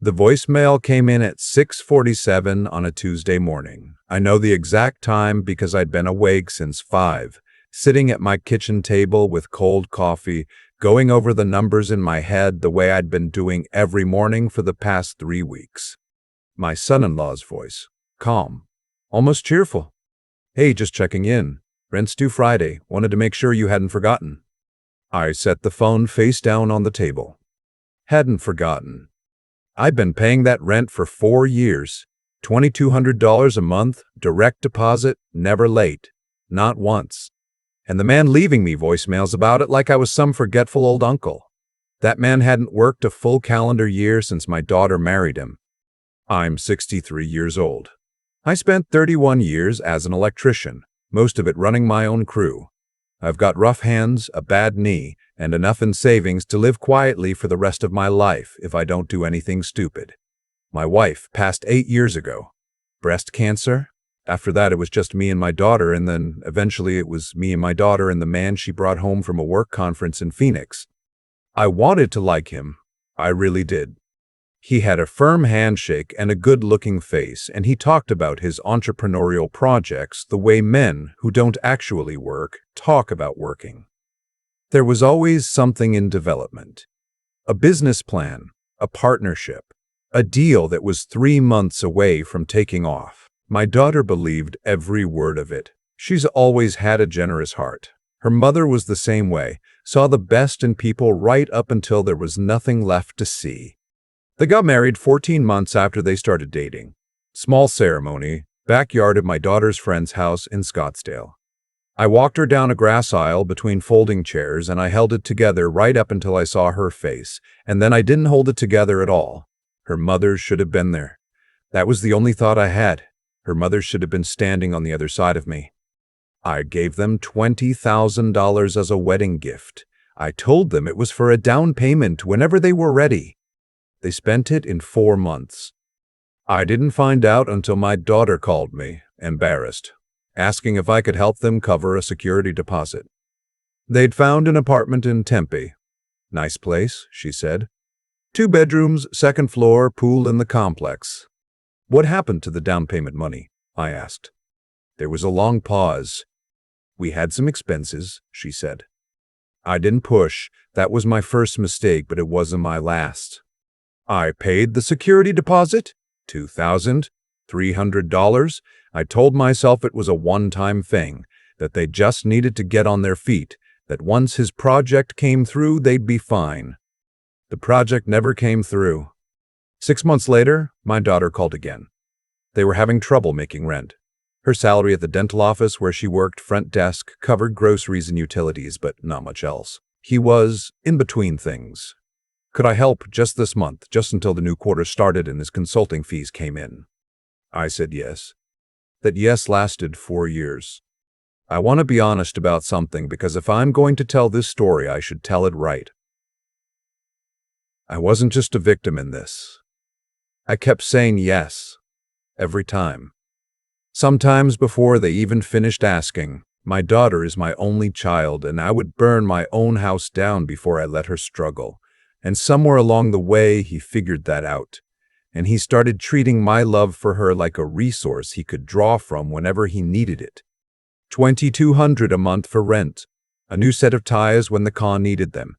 The voicemail came in at 6:47 on a Tuesday morning. I know the exact time because I'd been awake since 5, sitting at my kitchen table with cold coffee, going over the numbers in my head the way I'd been doing every morning for the past 3 weeks. My son-in-law's voice, calm, almost cheerful. "Hey, just checking in. Rent's due Friday. Wanted to make sure you hadn't forgotten." I set the phone face down on the table. Hadn't forgotten. I've been paying that rent for 4 years. $2,200 a month, direct deposit, never late. Not once. And the man leaving me voicemails about it like I was some forgetful old uncle. That man hadn't worked a full calendar year since my daughter married him. I'm 63 years old. I spent 31 years as an electrician, most of it running my own crew. I've got rough hands, a bad knee, and enough in savings to live quietly for the rest of my life if I don't do anything stupid. My wife passed 8 years ago. Breast cancer. After that, it was just me and my daughter, and then eventually it was me and my daughter and the man she brought home from a work conference in Phoenix. I wanted to like him. I really did. He had a firm handshake and a good-looking face, and he talked about his entrepreneurial projects the way men who don't actually work talk about working. There was always something in development. A business plan, a partnership, a deal that was 3 months away from taking off. My daughter believed every word of it. She's always had a generous heart. Her mother was the same way, saw the best in people right up until there was nothing left to see. They got married 14 months after they started dating. Small ceremony, backyard of my daughter's friend's house in Scottsdale. I walked her down a grass aisle between folding chairs and I held it together right up until I saw her face, and then I didn't hold it together at all. Her mother should have been there. That was the only thought I had. Her mother should have been standing on the other side of me. I gave them $20,000 as a wedding gift. I told them it was for a down payment whenever they were ready. They spent it in 4 months. I didn't find out until my daughter called me, embarrassed, asking if I could help them cover a security deposit. They'd found an apartment in Tempe. "Nice place," she said. 2 bedrooms, 2nd floor, pool in the complex. "What happened to the down payment money?" I asked. There was a long pause. "We had some expenses," she said. I didn't push. That was my first mistake, but it wasn't my last. I paid the security deposit, $2,300. I told myself it was a one-time thing, that they just needed to get on their feet, that once his project came through, they'd be fine. The project never came through. 6 months later, my daughter called again. They were having trouble making rent. Her salary at the dental office where she worked front desk covered groceries and utilities, but not much else. He was in between things. Could I help just this month, just until the new quarter started and his consulting fees came in? I said yes. That yes lasted 4 years. I want to be honest about something because if I'm going to tell this story, I should tell it right. I wasn't just a victim in this. I kept saying yes, every time. Sometimes before they even finished asking. My daughter is my only child, and I would burn my own house down before I let her struggle. And somewhere along the way, he figured that out. And he started treating my love for her like a resource he could draw from whenever he needed it. $2,200 a month for rent. A new set of tires when the car needed them.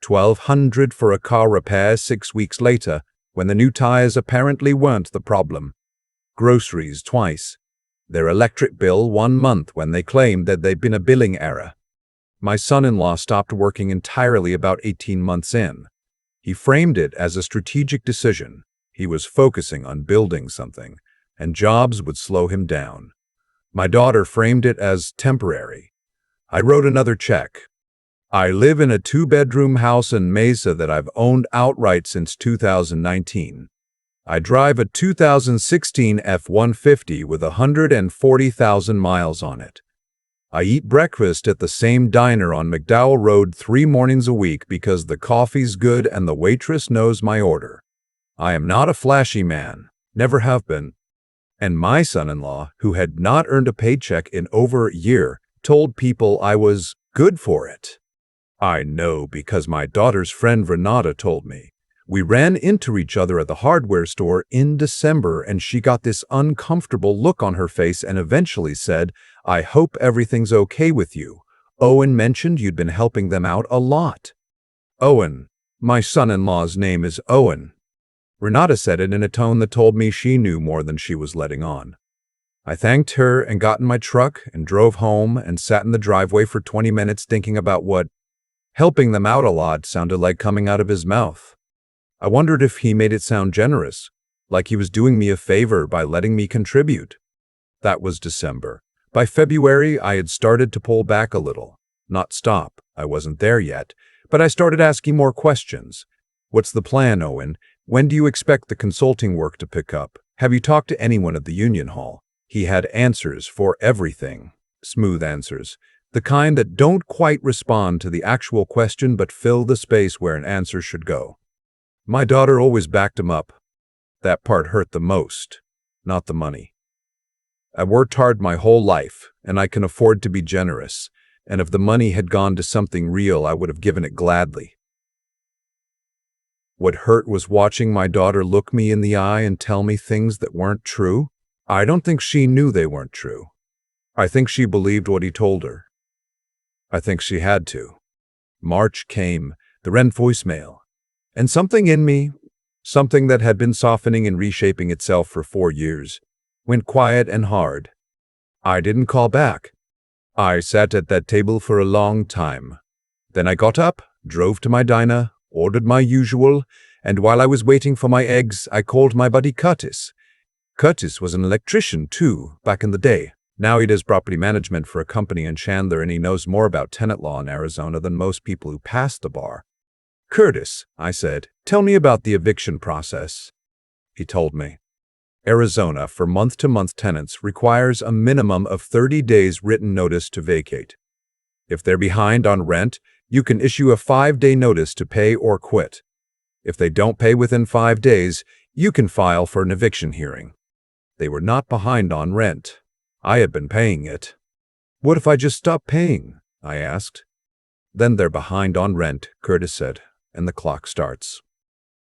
$1,200 for a car repair 6 weeks later, when the new tires apparently weren't the problem. Groceries twice. Their electric bill 1 month when they claimed that there'd been a billing error. My son-in-law stopped working entirely about 18 months in. He framed it as a strategic decision. He was focusing on building something, and jobs would slow him down. My daughter framed it as temporary. I wrote another check. I live in a 2-bedroom house in Mesa that I've owned outright since 2019. I drive a 2016 F-150 with 140,000 miles on it. I eat breakfast at the same diner on McDowell Road 3 mornings a week because the coffee's good and the waitress knows my order. I am not a flashy man, never have been. And my son-in-law, who had not earned a paycheck in over a year, told people I was good for it. I know because my daughter's friend Renata told me. We ran into each other at the hardware store in December, and she got this uncomfortable look on her face and eventually said, "I hope everything's okay with you. Owen mentioned you'd been helping them out a lot." Owen. My son-in-law's name is Owen. Renata said it in a tone that told me she knew more than she was letting on. I thanked her and got in my truck and drove home and sat in the driveway for 20 minutes thinking about what helping them out a lot sounded like coming out of his mouth. I wondered if he made it sound generous, like he was doing me a favor by letting me contribute. That was December. By February, I had started to pull back a little. Not stop, I wasn't there yet, but I started asking more questions. What's the plan, Owen? When do you expect the consulting work to pick up? Have you talked to anyone at the union hall? He had answers for everything. Smooth answers. The kind that don't quite respond to the actual question but fill the space where an answer should go. My daughter always backed him up. That part hurt the most, not the money. I worked hard my whole life, and I can afford to be generous, and if the money had gone to something real, I would have given it gladly. What hurt was watching my daughter look me in the eye and tell me things that weren't true. I don't think she knew they weren't true. I think she believed what he told her. I think she had to. March came, the rent voicemail. And something in me, something that had been softening and reshaping itself for 4 years, went quiet and hard. I didn't call back. I sat at that table for a long time. Then I got up, drove to my diner, ordered my usual, and while I was waiting for my eggs, I called my buddy Curtis. Curtis was an electrician, too, back in the day. Now he does property management for a company in Chandler, and he knows more about tenant law in Arizona than most people who pass the bar. "Curtis," I said, "tell me about the eviction process." He told me. Arizona, for month-to-month tenants, requires a minimum of 30 days written notice to vacate. If they're behind on rent, you can issue a 5-day notice to pay or quit. If they don't pay within 5 days, you can file for an eviction hearing. They were not behind on rent. I had been paying it. "What if I just stop paying?" I asked. "Then they're behind on rent," Curtis said, "and the clock starts."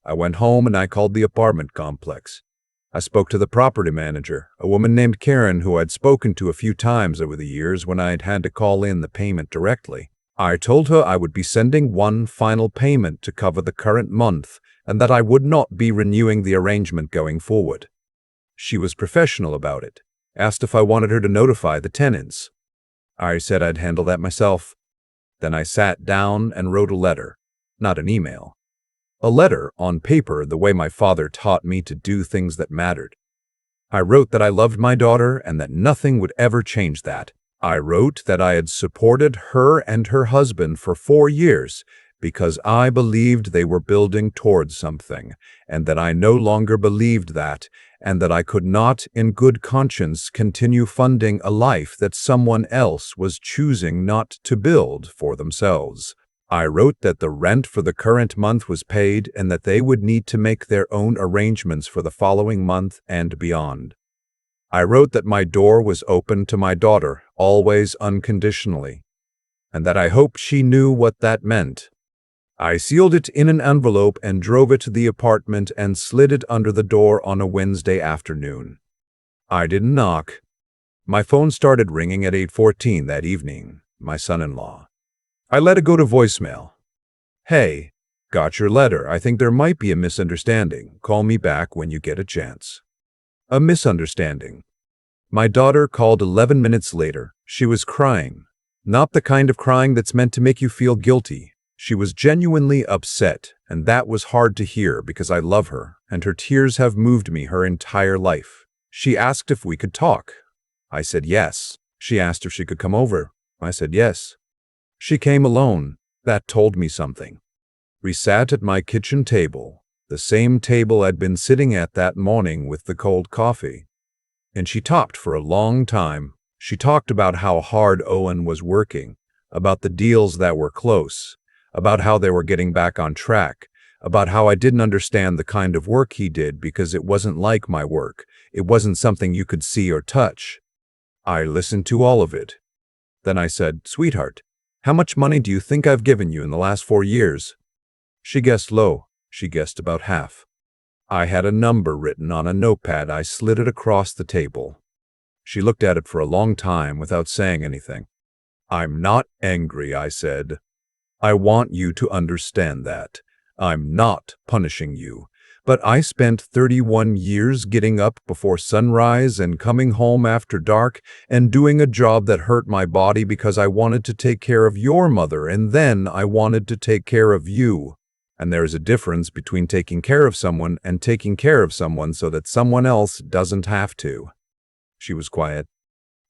I went home and I called the apartment complex. I spoke to the property manager, a woman named Karen who I'd spoken to a few times over the years when I'd had to call in the payment directly. I told her I would be sending one final payment to cover the current month and that I would not be renewing the arrangement going forward. She was professional about it, asked if I wanted her to notify the tenants. I said I'd handle that myself. Then I sat down and wrote a letter, not an email. A letter on paper, the way my father taught me to do things that mattered. I wrote that I loved my daughter and that nothing would ever change that. I wrote that I had supported her and her husband for 4 years because I believed they were building towards something, and that I no longer believed that, and that I could not, in good conscience, continue funding a life that someone else was choosing not to build for themselves. I wrote that the rent for the current month was paid and that they would need to make their own arrangements for the following month and beyond. I wrote that my door was open to my daughter, always unconditionally, and that I hoped she knew what that meant. I sealed it in an envelope and drove it to the apartment and slid it under the door on a Wednesday afternoon. I didn't knock. My phone started ringing at 8:14 that evening, my son-in-law. I let it go to voicemail. "Hey, got your letter. I think there might be a misunderstanding. Call me back when you get a chance." A misunderstanding. My daughter called 11 minutes later. She was crying. Not the kind of crying that's meant to make you feel guilty. She was genuinely upset, and that was hard to hear because I love her, and her tears have moved me her entire life. She asked if we could talk. I said yes. She asked if she could come over. I said yes. She came alone. That told me something. We sat at my kitchen table, the same table I'd been sitting at that morning with the cold coffee. And she talked for a long time. She talked about how hard Owen was working, about the deals that were close, about how they were getting back on track, about how I didn't understand the kind of work he did because it wasn't like my work. It wasn't something you could see or touch. I listened to all of it. Then I said, "Sweetheart, how much money do you think I've given you in the last 4 years?" She guessed low. She guessed about half. I had a number written on a notepad. I slid it across the table. She looked at it for a long time without saying anything. "I'm not angry," I said. "I want you to understand that. I'm not punishing you. But I spent 31 years getting up before sunrise and coming home after dark and doing a job that hurt my body because I wanted to take care of your mother, and then I wanted to take care of you. And there's a difference between taking care of someone and taking care of someone so that someone else doesn't have to." She was quiet.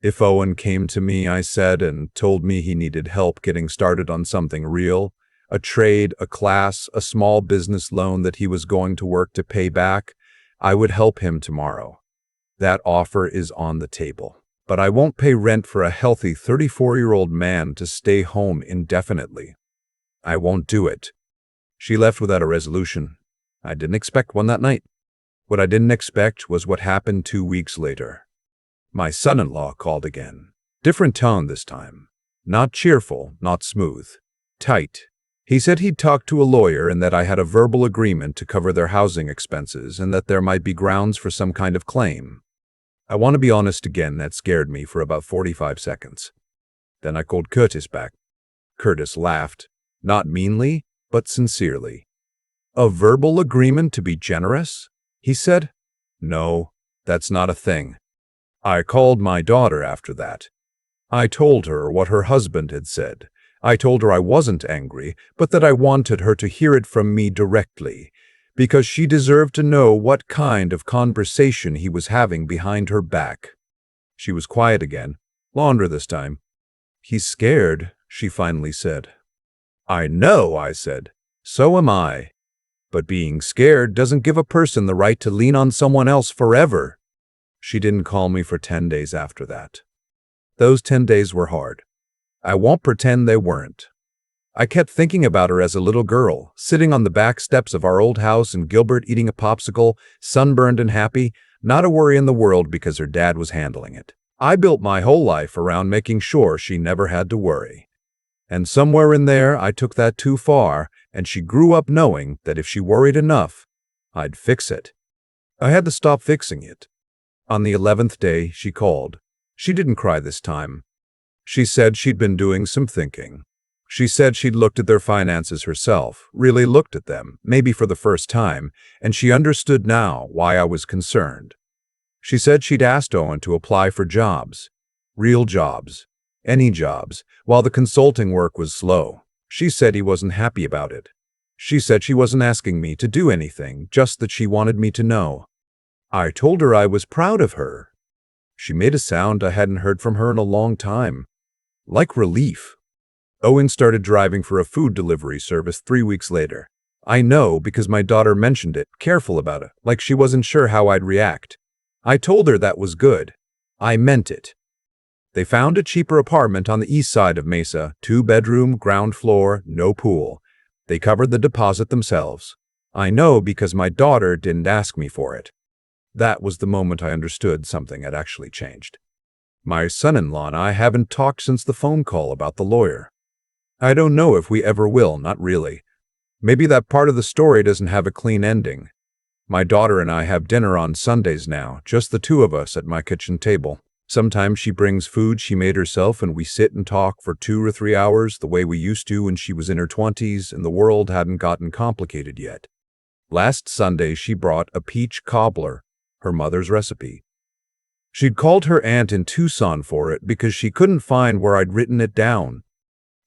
"If Owen came to me," I said, "and told me he needed help getting started on something real, a trade, a class, a small business loan that he was going to work to pay back, I would help him tomorrow. That offer is on the table. But I won't pay rent for a healthy 34-year-old man to stay home indefinitely. I won't do it." She left without a resolution. I didn't expect one that night. What I didn't expect was what happened 2 weeks later. My son-in-law called again. Different tone this time. Not cheerful, not smooth. Tight. He said he'd talked to a lawyer and that I had a verbal agreement to cover their housing expenses and that there might be grounds for some kind of claim. I want to be honest again, that scared me for about 45 seconds. Then I called Curtis back. Curtis laughed. Not meanly, but sincerely. "A verbal agreement to be generous?" he said. "No, that's not a thing." I called my daughter after that. I told her what her husband had said. I told her I wasn't angry, but that I wanted her to hear it from me directly, because she deserved to know what kind of conversation he was having behind her back. She was quiet again, longer this time. "He's scared," she finally said. "I know," I said. "So am I. But being scared doesn't give a person the right to lean on someone else forever." She didn't call me for 10 days after that. Those 10 days were hard. I won't pretend they weren't. I kept thinking about her as a little girl, sitting on the back steps of our old house in Gilbert eating a popsicle, sunburned and happy, not a worry in the world because her dad was handling it. I built my whole life around making sure she never had to worry. And somewhere in there, I took that too far, and she grew up knowing that if she worried enough, I'd fix it. I had to stop fixing it. On the 11th day, she called. She didn't cry this time. She said she'd been doing some thinking. She said she'd looked at their finances herself, really looked at them, maybe for the first time, and she understood now why I was concerned. She said she'd asked Owen to apply for jobs. Real jobs. Any jobs, while the consulting work was slow. She said he wasn't happy about it. She said she wasn't asking me to do anything, just that she wanted me to know. I told her I was proud of her. She made a sound I hadn't heard from her in a long time. Like relief. Owen started driving for a food delivery service 3 weeks later. I know because my daughter mentioned it, careful about it, like she wasn't sure how I'd react. I told her that was good. I meant it. They found a cheaper apartment on the east side of Mesa, 2-bedroom, ground floor, no pool. They covered the deposit themselves. I know because my daughter didn't ask me for it. That was the moment I understood something had actually changed. My son-in-law and I haven't talked since the phone call about the lawyer. I don't know if we ever will, not really. Maybe that part of the story doesn't have a clean ending. My daughter and I have dinner on Sundays now, just the two of us at my kitchen table. Sometimes she brings food she made herself and we sit and talk for 2 or 3 hours the way we used to when she was in her 20s and the world hadn't gotten complicated yet. Last Sunday she brought a peach cobbler, her mother's recipe. She'd called her aunt in Tucson for it because she couldn't find where I'd written it down.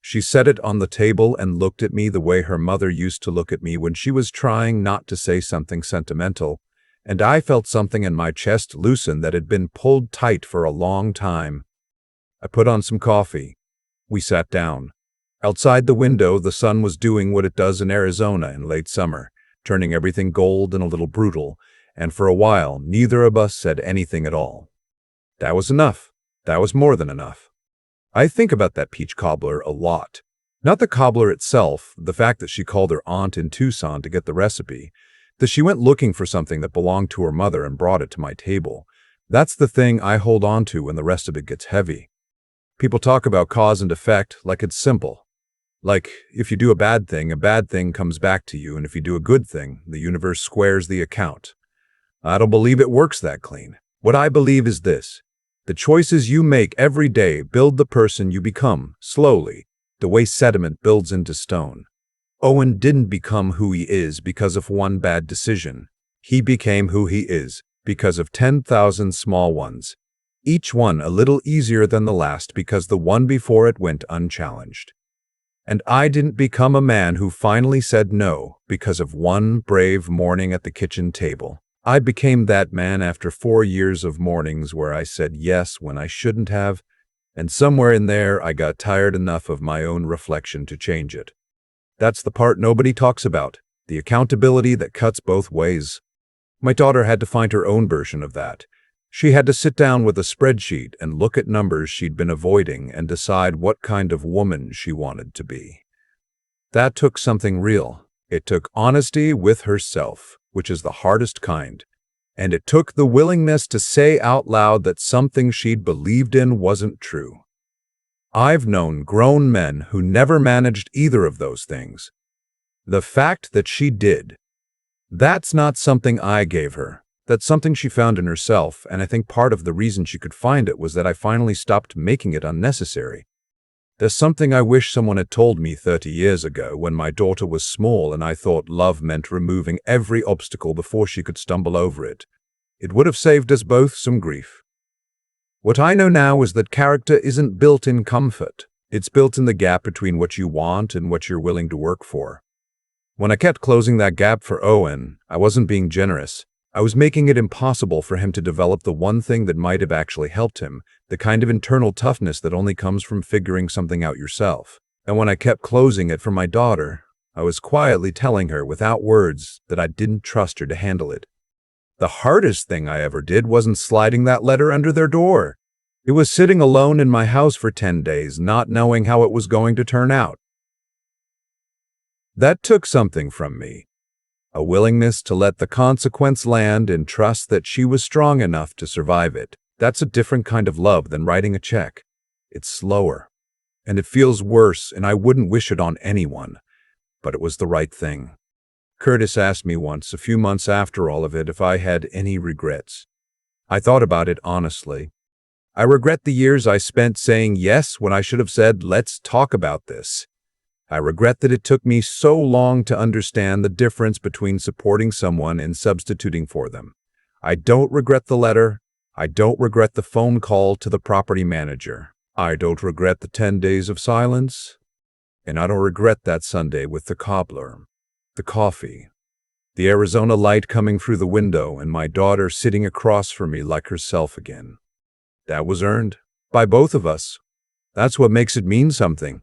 She set it on the table and looked at me the way her mother used to look at me when she was trying not to say something sentimental, and I felt something in my chest loosen that had been pulled tight for a long time. I put on some coffee. We sat down. Outside the window, the sun was doing what it does in Arizona in late summer, turning everything gold and a little brutal, and for a while, neither of us said anything at all. That was enough. That was more than enough. I think about that peach cobbler a lot. Not the cobbler itself, the fact that she called her aunt in Tucson to get the recipe, that she went looking for something that belonged to her mother and brought it to my table. That's the thing I hold on to when the rest of it gets heavy. People talk about cause and effect like it's simple. Like, if you do a bad thing comes back to you, and if you do a good thing, the universe squares the account. I don't believe it works that clean. What I believe is this: the choices you make every day build the person you become, slowly, the way sediment builds into stone. Owen didn't become who he is because of one bad decision. He became who he is because of 10,000 small ones, each one a little easier than the last because the one before it went unchallenged. And I didn't become a man who finally said no because of one brave morning at the kitchen table. I became that man after 4 years of mornings where I said yes when I shouldn't have, and somewhere in there I got tired enough of my own reflection to change it. That's the part nobody talks about, the accountability that cuts both ways. My daughter had to find her own version of that. She had to sit down with a spreadsheet and look at numbers she'd been avoiding and decide what kind of woman she wanted to be. That took something real. It took honesty with herself, which is the hardest kind. And it took the willingness to say out loud that something she'd believed in wasn't true. I've known grown men who never managed either of those things. The fact that she did, that's not something I gave her. That's something she found in herself, and I think part of the reason she could find it was that I finally stopped making it unnecessary. There's something I wish someone had told me 30 years ago when my daughter was small and I thought love meant removing every obstacle before she could stumble over it. It would have saved us both some grief. What I know now is that character isn't built in comfort. It's built in the gap between what you want and what you're willing to work for. When I kept closing that gap for Owen, I wasn't being generous. I was making it impossible for him to develop the one thing that might have actually helped him, the kind of internal toughness that only comes from figuring something out yourself. And when I kept closing it for my daughter, I was quietly telling her without words that I didn't trust her to handle it. The hardest thing I ever did wasn't sliding that letter under their door. It was sitting alone in my house for 10 days, not knowing how it was going to turn out. That took something from me. A willingness to let the consequence land and trust that she was strong enough to survive it. That's a different kind of love than writing a check. It's slower, and it feels worse, and I wouldn't wish it on anyone, but it was the right thing. Curtis asked me once, a few months after all of it, if I had any regrets. I thought about it honestly. I regret the years I spent saying yes when I should have said, let's talk about this. I regret that it took me so long to understand the difference between supporting someone and substituting for them. I don't regret the letter. I don't regret the phone call to the property manager. I don't regret the 10 days of silence. And I don't regret that Sunday with the cobbler, the coffee, the Arizona light coming through the window, and my daughter sitting across from me like herself again. That was earned by both of us. That's what makes it mean something.